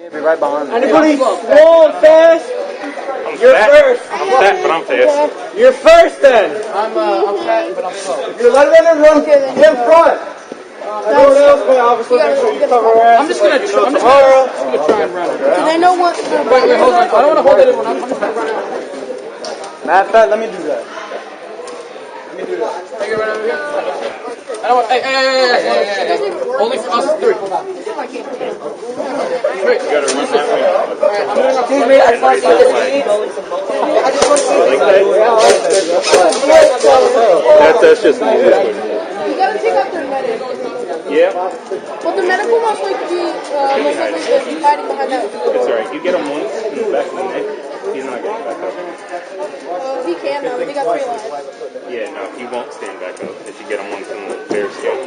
Be right behind me. Anybody small, fast? You're first. I'm fat, but I'm fast. You're first then. I'm fat, but I'm slow. You're letting them run in front. Everyone else, man, obviously make sure you cover your ass. I'm just gonna try and run it. Because I know what. Wait, hold on. I don't want to hold it in one. I'm just gonna run it. Matter of fact, let me do that. Take it right over here. I don't want. Hey. Only for us three. You gotta run that way. That's just an easy way. You gotta take out their medic. Yeah. Well, the medic will most likely be hiding behind that. It's alright. You get him once in the back of the neck, he's not getting back up. He can now, but they got 3 lives. Yeah, no, he won't stand back up if you get him once in the bear skin.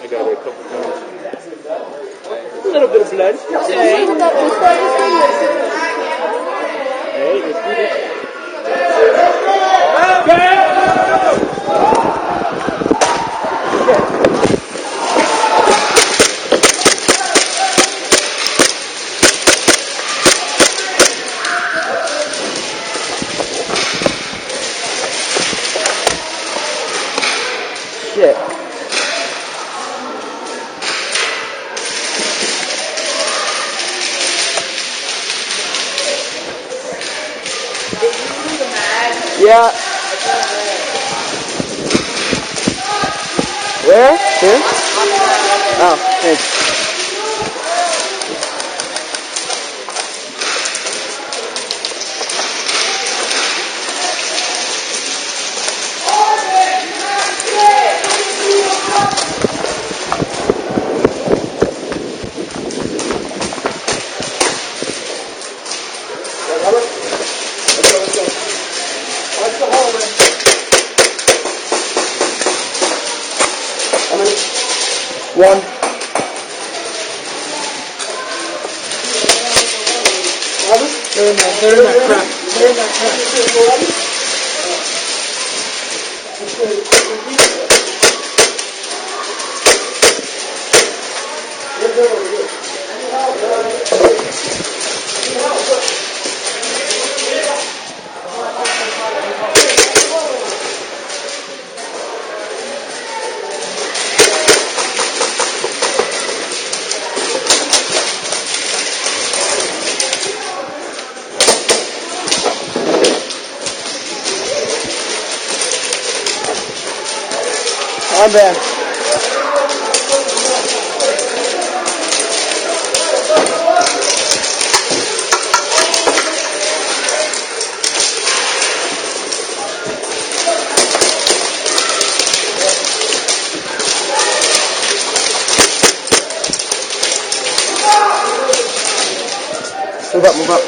I got it a couple times. A little bit of blood. Hey, let's do this. Shit. Yeah. Where? Here? Oh, thanks. One. They're in that crack. I'm bad. Move up, move up.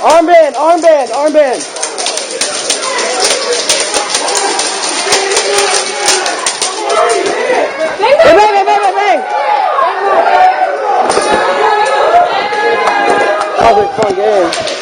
Armband, armband, armband. Bang, bang, bang, bang, bang. That was a fun game.